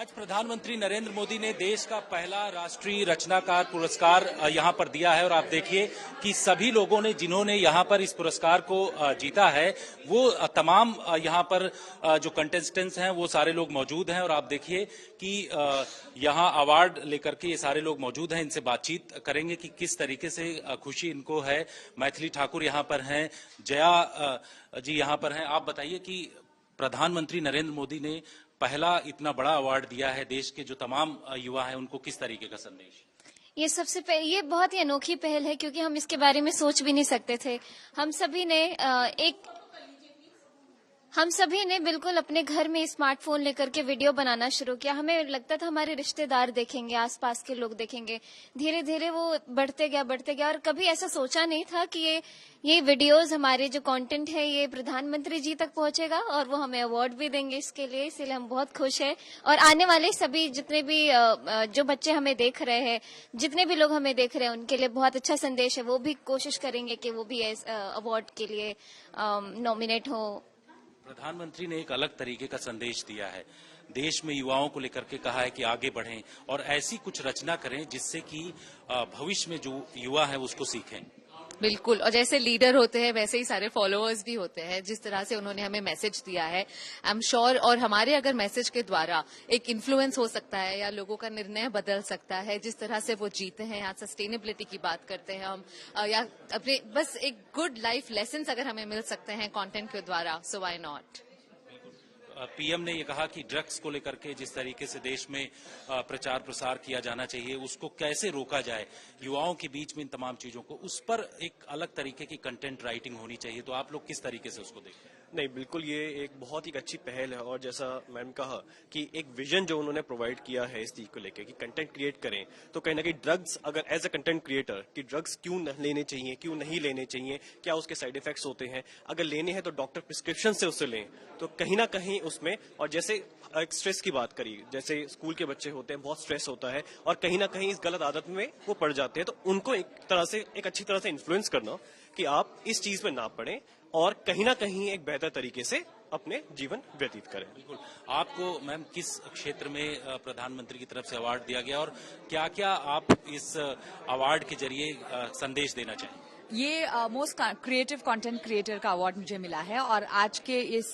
आज प्रधानमंत्री नरेंद्र मोदी ने देश का पहला राष्ट्रीय रचनाकार पुरस्कार यहां पर दिया है और आप देखिए कि सभी लोगों ने जिन्होंने यहां पर इस पुरस्कार को जीता है वो तमाम यहां पर जो कंटेस्टेंट्स हैं वो सारे लोग मौजूद हैं और आप देखिए कि यहां अवार्ड लेकर के ये सारे लोग मौजूद हैं। इनसे बातचीत करेंगे कि किस तरीके से खुशी इनको है। मैथिली ठाकुर यहां पर हैं, जया जी यहां पर हैं। आप बताइए कि प्रधानमंत्री नरेंद्र मोदी ने पहला इतना बड़ा अवार्ड दिया है, देश के जो तमाम युवा हैं उनको किस तरीके का संदेश? ये बहुत ही अनोखी पहल है क्योंकि हम इसके बारे में सोच भी नहीं सकते थे। हम सभी ने बिल्कुल अपने घर में स्मार्टफोन लेकर के वीडियो बनाना शुरू किया। हमें लगता था हमारे रिश्तेदार देखेंगे, आसपास के लोग देखेंगे। धीरे धीरे वो बढ़ते गया और कभी ऐसा सोचा नहीं था कि ये वीडियोस, हमारे जो कंटेंट है, ये प्रधानमंत्री जी तक पहुंचेगा और वो हमें अवार्ड भी देंगे इसके लिए। इसीलिए हम बहुत खुश हैं और आने वाले सभी जितने भी जो बच्चे हमें देख रहे हैं, जितने भी लोग हमें देख रहे हैं, उनके लिए बहुत अच्छा संदेश है। वो भी कोशिश करेंगे कि वो भी अवार्ड के लिए नॉमिनेट हो। प्रधानमंत्री ने एक अलग तरीके का संदेश दिया है, देश में युवाओं को लेकर के कहा है कि आगे बढ़ें और ऐसी कुछ रचना करें जिससे कि भविष्य में जो युवा है उसको सीखें। बिल्कुल, और जैसे लीडर होते हैं वैसे ही सारे फॉलोअर्स भी होते हैं। जिस तरह से उन्होंने हमें मैसेज दिया है, आई एम श्योर, और हमारे अगर मैसेज के द्वारा एक इन्फ्लुएंस हो सकता है या लोगों का निर्णय बदल सकता है, जिस तरह से वो जीते हैं, या सस्टेनेबिलिटी की बात करते हैं हम, या अपने बस एक गुड लाइफ लेसन अगर हमें मिल सकते हैं कंटेंट के द्वारा, सो व्हाई नॉट। पीएम ने ये कहा कि ड्रग्स को लेकर के जिस तरीके से देश में प्रचार प्रसार किया जाना चाहिए, उसको कैसे रोका जाए युवाओं के बीच में, इन तमाम चीजों को, उस पर एक अलग तरीके की कंटेंट राइटिंग होनी चाहिए। तो आप लोग किस तरीके से उसको देखते हैं? नहीं, बिल्कुल ये एक बहुत ही अच्छी पहल है और जैसा मैम कहा कि एक विजन जो उन्होंने प्रोवाइड किया है इस चीज को लेकर कि कंटेंट क्रिएट करें, तो कहीं ना कहीं ड्रग्स, अगर एज अ कंटेंट क्रिएटर कि ड्रग्स क्यों लेने चाहिए, क्यों नहीं लेने चाहिए, क्या उसके साइड इफेक्ट्स होते हैं, अगर लेने हैं तो डॉक्टर प्रिस्क्रिप्शन से उसे लें, तो कहीं ना कहीं उसमें, और जैसे एक स्ट्रेस की बात करी, जैसे स्कूल के बच्चे होते हैं, बहुत स्ट्रेस होता है और कहीं ना कहीं इस गलत आदत में वो पड़ जाते हैं, तो उनको एक अच्छी तरह से इन्फ्लुएंस करना कि आप इस चीज में ना पड़े और कहीं ना कहीं एक बेहतर तरीके से अपने जीवन व्यतीत करें। बिल्कुल। आपको मैम किस क्षेत्र में प्रधानमंत्री की तरफ से अवार्ड दिया गया और क्या क्या आप इस अवार्ड के जरिए संदेश देना चाहेंगे? ये मोस्ट क्रिएटिव कंटेंट क्रिएटर का अवार्ड मुझे मिला है और आज के इस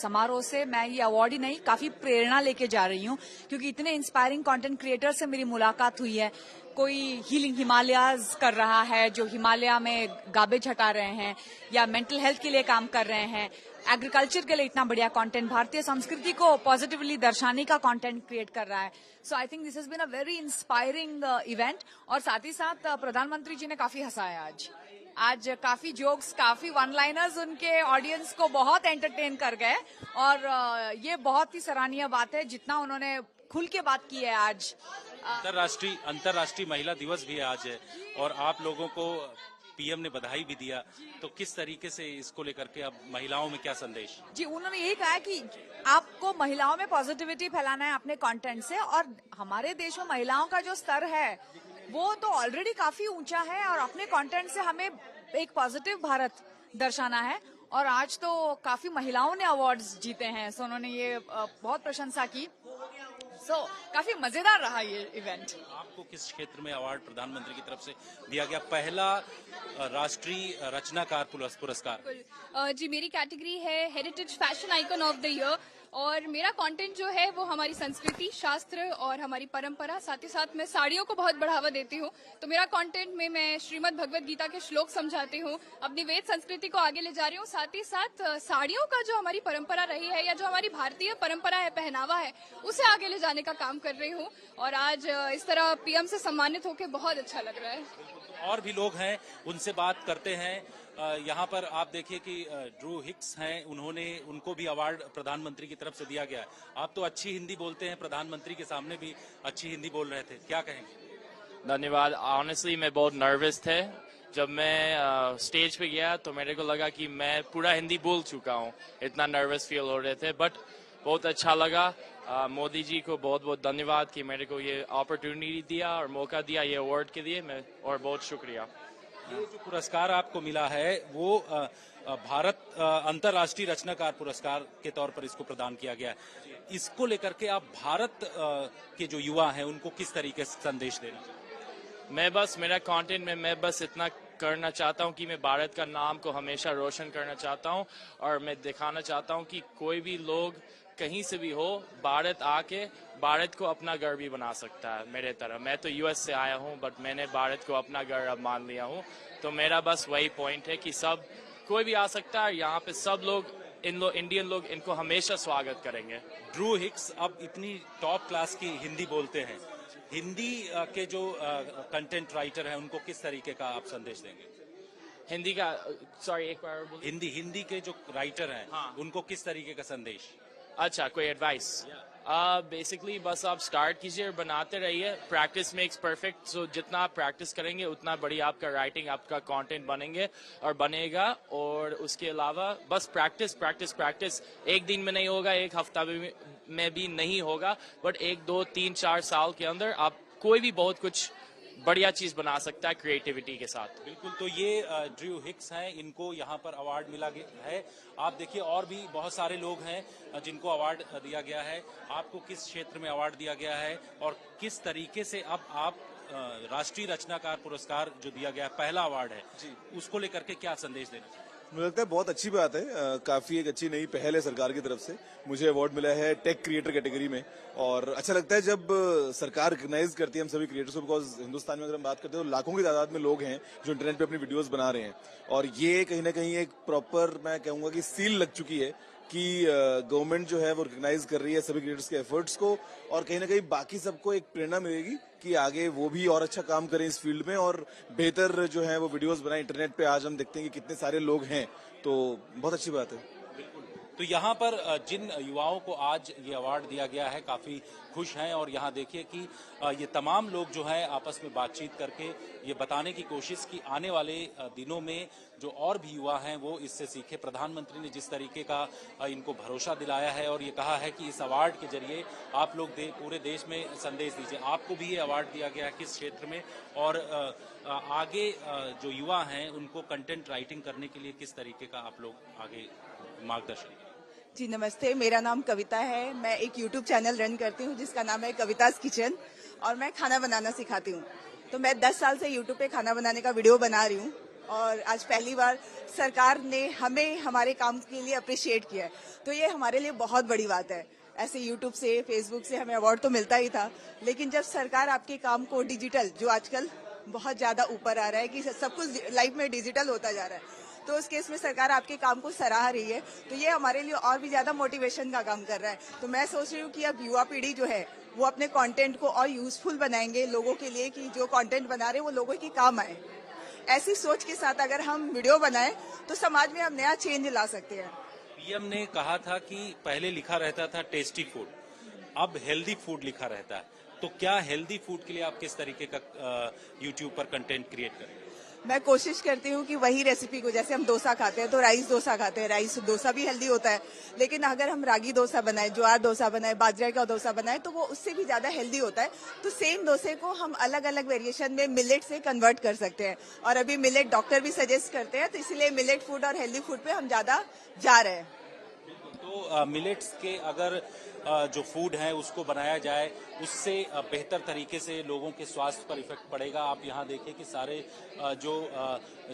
समारोह से मैं ये अवार्ड ही नहीं, काफी प्रेरणा लेके जा रही हूँ क्योंकि इतने इंस्पायरिंग कंटेंट क्रिएटर से मेरी मुलाकात हुई है। कोई हीलिंग हिमालयाज कर रहा है, जो हिमालय में गार्बेज हटा रहे हैं, या मेंटल हेल्थ के लिए काम कर रहे हैं, एग्रीकल्चर के लिए इतना बढ़िया कंटेंट, भारतीय संस्कृति को पॉजिटिवली दर्शाने का कंटेंट क्रिएट कर रहा है। So I think this has been a very inspiring event. और साथ ही साथ प्रधानमंत्री जी ने काफी हंसाया आज काफी जोक्स, काफी वन लाइनर्स उनके ऑडियंस को बहुत एंटरटेन कर गए और ये बहुत ही सराहनीय बात है जितना उन्होंने खुल के बात की है। आज अंतर्राष्ट्रीय महिला दिवस भी आज है और आप लोगों को पीएम ने बधाई भी दिया, तो किस तरीके से इसको लेकर के अब महिलाओं में क्या संदेश? जी, उन्होंने यही कहा कि आपको महिलाओं में पॉजिटिविटी फैलाना है अपने कंटेंट से, और हमारे देश में महिलाओं का जो स्तर है वो तो ऑलरेडी काफी ऊंचा है और अपने कंटेंट से हमें एक पॉजिटिव भारत दर्शाना है। और आज तो काफी महिलाओं ने अवार्ड्स जीते हैं, सो उन्होंने ये बहुत प्रशंसा की। सो काफी मजेदार रहा ये इवेंट। आपको किस क्षेत्र में अवार्ड प्रधानमंत्री की तरफ से दिया गया, पहला राष्ट्रीय रचनाकार पुरस्कार? जी, मेरी कैटेगरी है heritage fashion icon of the year और मेरा कंटेंट जो है वो हमारी संस्कृति, शास्त्र और हमारी परंपरा, साथ ही साथ मैं साड़ियों को बहुत बढ़ावा देती हूँ। तो मेरा कंटेंट में मैं श्रीमद् भगवद गीता के श्लोक समझाती हूँ, अपनी वेद संस्कृति को आगे ले जा रही हूँ। साथ ही साथ साड़ियों का जो हमारी परंपरा रही है या जो हमारी भारतीय परंपरा है, पहनावा है, उसे आगे ले जाने का काम कर रही हूँ। और आज इस तरह पीएम से सम्मानित होकर बहुत अच्छा लग रहा है। और भी लोग हैं, उनसे बात करते हैं। यहाँ पर आप देखिए कि ड्रू हिक्स हैं, उनको भी अवार्ड प्रधानमंत्री की तरफ से दिया गया है। आप तो अच्छी हिंदी बोलते हैं, प्रधानमंत्री के सामने भी अच्छी हिंदी बोल रहे थे, क्या कहेंगे? धन्यवाद। ऑनेस्टली मैं बहुत नर्वस थे जब मैं स्टेज पे गया, तो मेरे को लगा कि मैं पूरा हिंदी बोल चुका हूँ, इतना नर्वस फील हो रहे थे, बट बहुत अच्छा लगा। मोदी जी को बहुत बहुत धन्यवाद कि मेरे को ये अपॉर्चुनिटी दिया और मौका दिया ये अवार्ड के लिए, मैं और बहुत शुक्रिया। ये जो पुरस्कार आपको मिला है वो भारत अंतर्राष्ट्रीय रचनाकार पुरस्कार के तौर पर इसको प्रदान किया गया है। इसको लेकर के आप भारत के जो युवा हैं उनको किस तरीके से संदेश देना चाहते हैं? मेरा कंटेंट में मैं बस इतना करना चाहता हूं कि मैं भारत का नाम को हमेशा रोशन करना चाहता हूं और मैं दिखाना चाहता हूं कि कोई भी लोग कहीं से भी हो भारत आके भारत को अपना घर भी बना सकता है मेरे तरह। मैं तो यूएस से आया हूं बट मैंने भारत को अपना घर अब मान लिया हूं। तो मेरा बस वही पॉइंट है कि सब कोई भी आ सकता है, यहाँ पे सब लोग इंडियन लोग इनको हमेशा स्वागत करेंगे। ड्रू हिक्स अब इतनी टॉप क्लास की हिंदी बोलते हैं, हिंदी के जो कंटेंट राइटर हैं उनको किस तरीके का आप संदेश देंगे? हिंदी का सॉरी एक बार बोलिए। हिंदी के जो राइटर हैं हाँ। उनको किस तरीके का संदेश? अच्छा, कोई एडवाइस? बेसिकली बस आप स्टार्ट कीजिए और बनाते रहिए। Practice makes perfect. सो जितना आप प्रैक्टिस करेंगे उतना बढ़िया आपका राइटिंग, आपका कंटेंट बनेंगे और बनेगा। और उसके अलावा बस प्रैक्टिस प्रैक्टिस प्रैक्टिस। एक दिन में नहीं होगा, एक हफ्ता में भी नहीं होगा, बट 1, 2, 3, 4 साल के अंदर आप कोई भी बहुत कुछ बढ़िया चीज बना सकता है क्रिएटिविटी के साथ। बिल्कुल। तो ये ड्रू हिक्स हैं, इनको यहाँ पर अवार्ड मिला गया है। आप देखिए और भी बहुत सारे लोग हैं जिनको अवार्ड दिया गया है। आपको किस क्षेत्र में अवार्ड दिया गया है और किस तरीके से अब आप राष्ट्रीय रचनाकार पुरस्कार जो दिया गया पहला अवार्ड है उसको लेकर के क्या संदेश देना चाहिए? मुझे लगता है बहुत अच्छी बात है। काफी एक अच्छी नई पहल है सरकार की तरफ से। मुझे अवार्ड मिला है टेक क्रिएटर कैटेगरी में और अच्छा लगता है जब सरकार रिकॉग्नाइज करती है हम सभी क्रिएटर्स को। बिकॉज हिंदुस्तान में अगर हम बात करते हैं तो लाखों की तादाद में लोग हैं जो इंटरनेट पे अपनी वीडियोस बना रहे हैं और ये कहीं ना कहीं एक प्रॉपर मैं कहूंगा कि सील लग चुकी है कि गवर्नमेंट जो है वो रिकॉग्नाइज कर रही है सभी क्रिएटर्स के एफर्ट्स को और कहीं ना कहीं बाकी सबको एक प्रेरणा मिलेगी कि आगे वो भी और अच्छा काम करें इस फील्ड में और बेहतर जो है वो वीडियोस बनाएं। इंटरनेट पे आज हम देखते हैं कि कितने सारे लोग हैं, तो बहुत अच्छी बात है। तो यहाँ पर जिन युवाओं को आज ये अवार्ड दिया गया है काफी खुश हैं और यहाँ देखिए कि ये तमाम लोग जो हैं आपस में बातचीत करके ये बताने की कोशिश की आने वाले दिनों में जो और भी युवा हैं वो इससे सीखे। प्रधानमंत्री ने जिस तरीके का इनको भरोसा दिलाया है और ये कहा है कि इस अवार्ड के जरिए आप लोग पूरे देश में संदेश दीजिए। आपको भी ये अवार्ड दिया गया है किस क्षेत्र में और आगे जो युवा हैं उनको कंटेंट राइटिंग करने के लिए किस तरीके का आप लोग आगे मार्गदर्शन? जी नमस्ते, मेरा नाम कविता है। मैं एक YouTube चैनल रन करती हूँ जिसका नाम है कविता's किचन और मैं खाना बनाना सिखाती हूँ। तो मैं 10 साल से YouTube पे खाना बनाने का वीडियो बना रही हूँ और आज पहली बार सरकार ने हमें हमारे काम के लिए अप्रिशिएट किया है, तो ये हमारे लिए बहुत बड़ी बात है। ऐसे YouTube से, Facebook से हमें अवार्ड तो मिलता ही था, लेकिन जब सरकार आपके काम को डिजिटल, जो आजकल बहुत ज्यादा ऊपर आ रहा है कि सब कुछ लाइफ में डिजिटल होता जा रहा है, तो उस केस में सरकार आपके काम को सराह रही है, तो ये हमारे लिए और भी ज्यादा मोटिवेशन का काम कर रहा है। तो मैं सोच रही हूँ कि अब युवा पीढ़ी जो है वो अपने कंटेंट को और यूजफुल बनाएंगे लोगों के लिए, कि जो कंटेंट बना रहे हैं वो लोगों के काम आए। ऐसी सोच के साथ अगर हम वीडियो बनाएं तो समाज में हम नया चेंज ला सकते हैं। पीएम ने कहा था कि पहले लिखा रहता था टेस्टी फूड, अब हेल्दी फूड लिखा रहता है, तो क्या हेल्दी फूड के लिए आप किस तरीके का यूट्यूब पर कंटेंट क्रिएट करें? मैं कोशिश करती हूँ कि वही रेसिपी को, जैसे हम डोसा खाते हैं तो राइस डोसा खाते हैं, राइस डोसा भी हेल्दी होता है, लेकिन अगर हम रागी डोसा बनाए, ज्वार डोसा बनाए, बाजरे का डोसा बनाए तो वो उससे भी ज्यादा हेल्दी होता है। तो सेम डोसे को हम अलग अलग वेरिएशन में मिलेट से कन्वर्ट कर सकते हैं और अभी मिलेट डॉक्टर भी सजेस्ट करते हैं, तो इसीलिए मिलेट फूड और हेल्दी फूड पे हम ज्यादा जा रहे हैं। तो मिलेट्स के अगर जो फूड है उसको बनाया जाए उससे बेहतर तरीके से लोगों के स्वास्थ्य पर इफेक्ट पड़ेगा। आप यहाँ देखिए कि सारे जो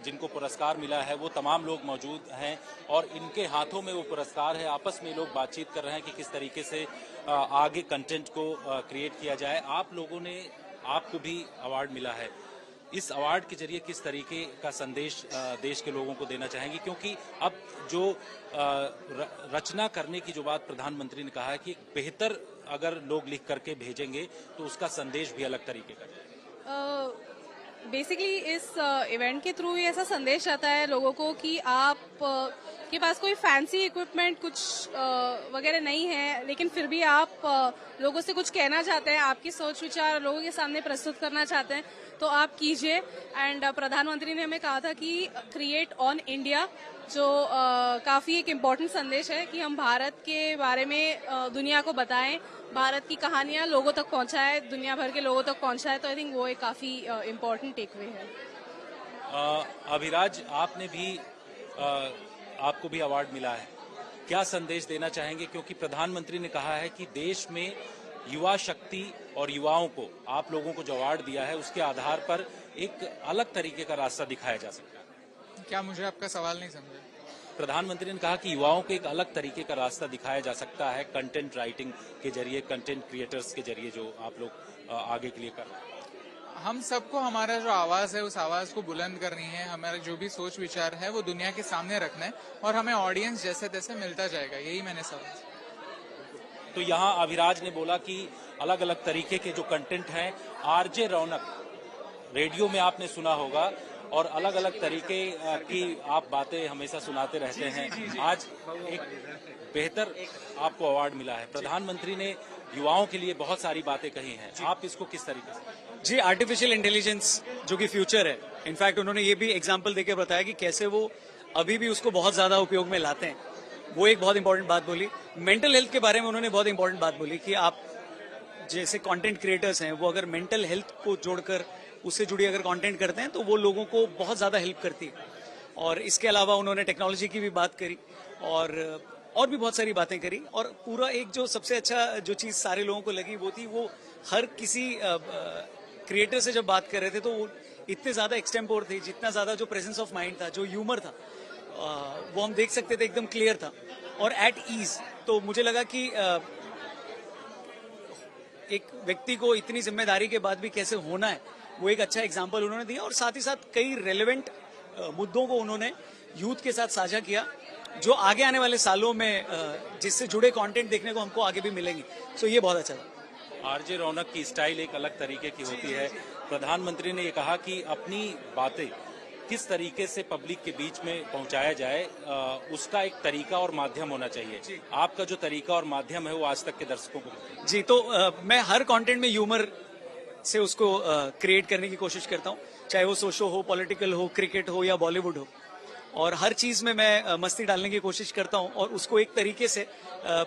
जिनको पुरस्कार मिला है वो तमाम लोग मौजूद हैं और इनके हाथों में वो पुरस्कार है। आपस में लोग बातचीत कर रहे हैं कि किस तरीके से आगे कंटेंट को क्रिएट किया जाए। आप लोगों ने, आपको भी अवार्ड मिला है, इस अवार्ड के जरिए किस तरीके का संदेश देश के लोगों को देना चाहेंगे? क्योंकि अब जो रचना करने की जो बात प्रधानमंत्री ने कहा है कि बेहतर अगर लोग लिख करके भेजेंगे तो उसका संदेश भी अलग तरीके का जाएगा। बेसिकली इस इवेंट के थ्रू ही ऐसा संदेश आता है लोगों को कि आप के पास कोई फैंसी इक्विपमेंट कुछ वगैरह नहीं है, लेकिन फिर भी आप लोगों से कुछ कहना चाहते हैं, आपकी सोच विचार लोगों के सामने प्रस्तुत करना चाहते हैं, तो आप कीजिए। एंड प्रधानमंत्री ने हमें कहा था कि क्रिएट ऑन इंडिया, जो काफी एक इम्पोर्टेंट संदेश है कि हम भारत के बारे में दुनिया को बताएं, भारत की कहानियां लोगों तक पहुंचाए, दुनिया भर के लोगों तक पहुंचाए। तो आई थिंक वो एक काफी इम्पोर्टेंट टेकअवे है। अभिराज, आपने भी आपको भी अवार्ड मिला है, क्या संदेश देना चाहेंगे? क्योंकि प्रधानमंत्री ने कहा है कि देश में युवा शक्ति और युवाओं को, आप लोगों को जो अवार्ड दिया है उसके आधार पर एक अलग तरीके का रास्ता दिखाया जा सकता है। क्या? मुझे आपका सवाल नहीं समझा। प्रधानमंत्री ने कहा कि युवाओं को एक अलग तरीके का रास्ता दिखाया जा सकता है कंटेंट राइटिंग के जरिए, कंटेंट क्रिएटर्स के जरिए, जो आप लोग आगे के लिए कर रहे हैं। हम सबको हमारा जो आवाज है उस आवाज को बुलंद करनी है, हमारा जो भी सोच विचार है वो दुनिया के सामने रखना है और हमें ऑडियंस जैसे तैसे मिलता जाएगा, यही मैंने समझा। तो यहाँ अभिराज ने बोला कि अलग अलग तरीके के जो कंटेंट हैं, आरजे रौनक, रेडियो में आपने सुना होगा, और अलग अलग तरीके की आप बातें हमेशा सुनाते रहते हैं। आज एक बेहतर आपको अवार्ड मिला है। प्रधानमंत्री ने युवाओं के लिए बहुत सारी बातें कही हैं, आप इसको किस तरीके से? जी, आर्टिफिशियल इंटेलिजेंस जो कि फ्यूचर है, इनफैक्ट उन्होंने ये भी एग्जांपल देकर बताया कि कैसे वो अभी भी उसको बहुत ज्यादा उपयोग में लाते हैं। वो एक बहुत इंपॉर्टेंट बात बोली। मेंटल हेल्थ के बारे में उन्होंने बहुत इंपॉर्टेंट बात बोली कि आप जैसे कंटेंट क्रिएटर्स हैं, वो अगर मेंटल हेल्थ को जोड़कर उससे जुड़ी अगर कंटेंट करते हैं तो वो लोगों को बहुत ज्यादा हेल्प करती है। और इसके अलावा उन्होंने टेक्नोलॉजी की भी बात करी और भी बहुत सारी बातें करी। और पूरा एक जो सबसे अच्छा जो चीज सारे लोगों को लगी वो थी, वो हर किसी क्रिएटर से जब बात कर रहे थे तो वो इतने ज्यादा एक्सटेम्पोर थे, जितना ज्यादा जो प्रेजेंस ऑफ माइंड था, जो ह्यूमर था, वो हम देख सकते थे, एकदम क्लियर था और एट ईज। तो मुझे लगा कि एक व्यक्ति को इतनी जिम्मेदारी के बाद भी कैसे होना है, वो एक अच्छा एग्जाम्पल उन्होंने दिया। और साथ ही साथ कई रेलेवेंट मुद्दों को उन्होंने यूथ के साथ साझा किया, जो आगे आने वाले सालों में जिससे जुड़े कंटेंट देखने को हमको आगे भी मिलेंगे। सो ये बहुत अच्छा था। आरजे रौनक की स्टाइल एक अलग तरीके की होती है। प्रधानमंत्री ने ये कहा कि अपनी बातें किस तरीके से पब्लिक के बीच में पहुंचाया जाए, उसका एक तरीका और माध्यम होना चाहिए। आपका जो तरीका और माध्यम है वो आज तक के दर्शकों को जी, तो मैं हर कंटेंट में ह्यूमर से उसको क्रिएट करने की कोशिश करता हूँ, चाहे वो सोशो हो, पॉलिटिकल हो, क्रिकेट हो या बॉलीवुड हो। और हर चीज में मैं मस्ती डालने की कोशिश करता हूँ और उसको एक तरीके से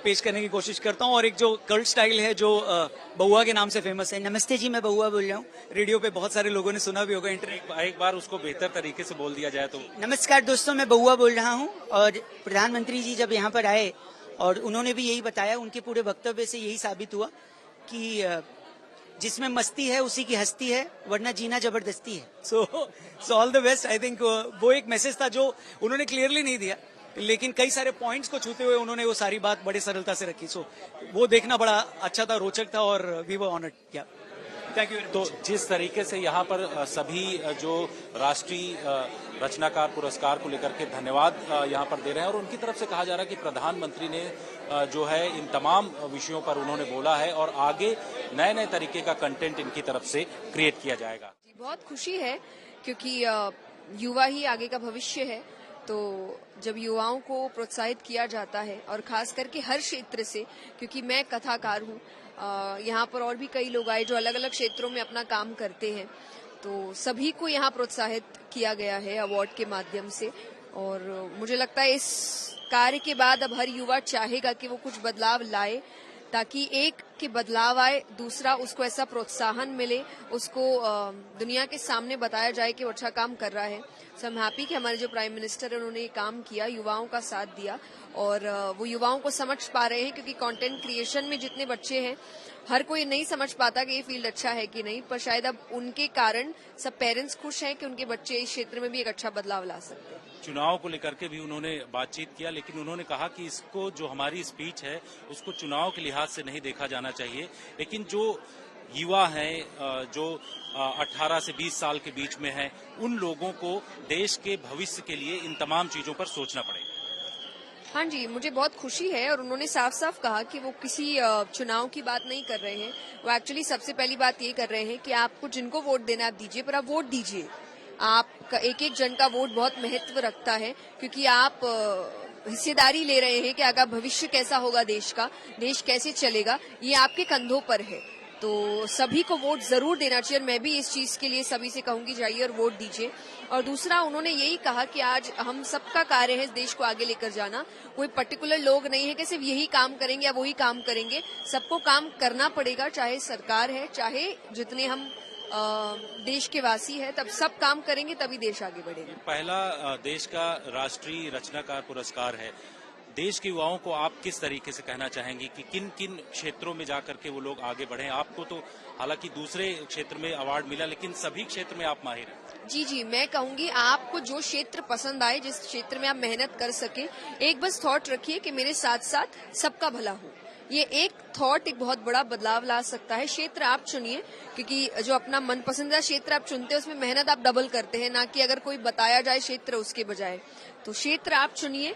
पेश करने की कोशिश करता हूँ। और एक जो कल्ट स्टाइल है जो बउआ के नाम से फेमस है, नमस्ते जी मैं बउआ बोल रहा हूँ, रेडियो पे बहुत सारे लोगों ने सुना भी होगा। एक बार उसको बेहतर तरीके से बोल दिया जाए तो। नमस्कार दोस्तों, मैं बउआ बोल रहा हूँ। और प्रधानमंत्री जी जब यहाँ पर आए और उन्होंने भी यही बताया, उनके पूरे वक्तव्य से यही साबित हुआ कि जिसमें मस्ती है उसी की हस्ती है, वरना जीना जबरदस्ती है। So all the best. I think वो एक मैसेज था जो उन्होंने क्लियरली नहीं दिया, लेकिन कई सारे पॉइंट्स को छूते हुए उन्होंने वो सारी बात बड़े सरलता से रखी। सो वो देखना बड़ा अच्छा था, रोचक था और वी वर ऑनर्ड। क्या थैंक यू। तो जिस तरीके से यहाँ पर सभी जो राष्ट्रीय रचनाकार पुरस्कार को लेकर के धन्यवाद यहाँ पर दे रहे हैं, और उनकी तरफ से कहा जा रहा है कि प्रधानमंत्री ने जो है इन तमाम विषयों पर उन्होंने बोला है और आगे नए नए तरीके का कंटेंट इनकी तरफ से क्रिएट किया जाएगा। बहुत खुशी है क्योंकि युवा ही आगे का भविष्य है। तो जब युवाओं को प्रोत्साहित किया जाता है और खास करके हर क्षेत्र से, क्योंकि मैं कथाकार हूँ, यहाँ पर और भी कई लोग आए जो अलग अलग क्षेत्रों में अपना काम करते हैं, तो सभी को यहाँ प्रोत्साहित किया गया है अवार्ड के माध्यम से। और मुझे लगता है इस कार्य के बाद अब हर युवा चाहेगा कि वो कुछ बदलाव लाए, ताकि एक कि बदलाव आए, दूसरा उसको ऐसा प्रोत्साहन मिले, उसको दुनिया के सामने बताया जाए कि वो अच्छा काम कर रहा है। सो आई एम हैप्पी कि हमारे जो प्राइम मिनिस्टर है उन्होंने ये काम किया, युवाओं का साथ दिया और वो युवाओं को समझ पा रहे हैं, क्योंकि कंटेंट क्रिएशन में जितने बच्चे हैं हर कोई नहीं समझ पाता कि ये फील्ड अच्छा है कि नहीं, पर शायद अब उनके कारण सब पेरेंट्स खुश हैं कि उनके बच्चे इस क्षेत्र में भी एक अच्छा बदलाव ला सकते हैं। चुनाव को लेकर के भी उन्होंने बातचीत किया, लेकिन उन्होंने कहा कि इसको जो हमारी स्पीच है उसको चुनाव के लिहाज से नहीं देखा जाना चाहिए, लेकिन जो युवा हैं जो 18 से 20 साल के बीच में हैं, उन लोगों को देश के भविष्य के लिए इन तमाम चीजों पर सोचना पड़ेगा। हाँ जी, मुझे बहुत खुशी है और उन्होंने साफ साफ कहा कि वो किसी चुनाव की बात नहीं कर रहे हैं। वो एक्चुअली सबसे पहली बात ये कर रहे हैं कि आपको जिनको वोट देना आप दीजिए, पर आप वोट दीजिए। आपका एक एक जन का वोट बहुत महत्व रखता है, क्योंकि आप हिस्सेदारी ले रहे हैं कि आगे भविष्य कैसा होगा देश का, देश कैसे चलेगा, ये आपके कंधों पर है। तो सभी को वोट जरूर देना चाहिए और मैं भी इस चीज के लिए सभी से कहूंगी जाइए और वोट दीजिए। और दूसरा उन्होंने यही कहा कि आज हम सबका कार्य है इस देश को आगे लेकर जाना, कोई पर्टिकुलर लोग नहीं है कि सिर्फ यही काम करेंगे या वही काम करेंगे, सबको काम करना पड़ेगा, चाहे सरकार है, चाहे जितने हम देश के वासी है, तब सब काम करेंगे तभी देश आगे बढ़ेगा। पहला देश का राष्ट्रीय रचनाकार पुरस्कार है। देश के युवाओं को आप किस तरीके से कहना चाहेंगी कि किन किन क्षेत्रों में जाकर के वो लोग आगे बढ़े? आपको तो हालांकि दूसरे क्षेत्र में अवार्ड मिला, लेकिन सभी क्षेत्र में आप माहिर हैं। जी, मैं कहूंगी आपको जो क्षेत्र पसंद आए, जिस क्षेत्र में आप मेहनत कर सके, एक बस थॉट रखिए कि मेरे साथ साथ सबका भला हो। ये एक थॉट एक बहुत बड़ा बदलाव ला सकता है। क्षेत्र आप चुनिए, क्योंकि जो अपना मनपसंदीदा क्षेत्र आप चुनते हैं उसमें मेहनत आप डबल करते हैं, ना कि अगर कोई बताया जाए क्षेत्र उसके बजाय। तो क्षेत्र आप चुनिए,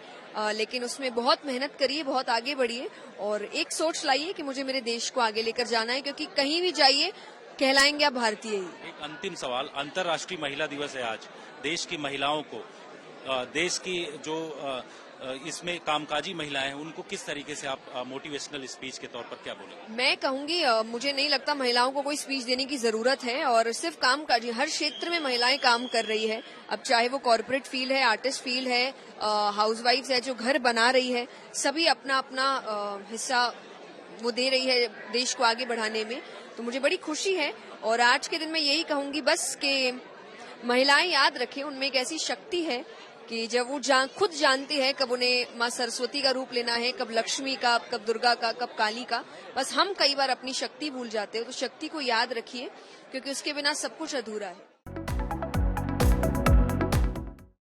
लेकिन उसमें बहुत मेहनत करिए, बहुत आगे बढ़िए और एक सोच लाइए कि मुझे मेरे देश को आगे लेकर जाना है, क्योंकि कहीं भी जाइए कहलाएंगे आप भारतीय ही। एक अंतिम सवाल, अंतर्राष्ट्रीय महिला दिवस है आज। देश की महिलाओं को, देश की जो इसमें कामकाजी महिलाएं हैं, उनको किस तरीके से आप मोटिवेशनल स्पीच के तौर पर क्या बोलेंगे? मैं कहूंगी मुझे नहीं लगता महिलाओं को कोई स्पीच देने की जरूरत है, और सिर्फ कामकाजी हर क्षेत्र में महिलाएं काम कर रही है। अब चाहे वो कॉर्पोरेट फील्ड है, आर्टिस्ट फील्ड है, हाउसवाइफ्स है जो घर बना रही है, सभी अपना अपना हिस्सा वो दे रही है देश को आगे बढ़ाने में। तो मुझे बड़ी खुशी है, और आज के दिन मैं यही कहूंगी बस कि महिलाएं याद रखें, उनमें एक ऐसी शक्ति है कि जब वो खुद जानती है कब उन्हें माँ सरस्वती का रूप लेना है, कब लक्ष्मी का, कब दुर्गा का, कब काली का। बस हम कई बार अपनी शक्ति भूल जाते हैं, तो शक्ति को याद रखिए, क्योंकि उसके बिना सब कुछ अधूरा है।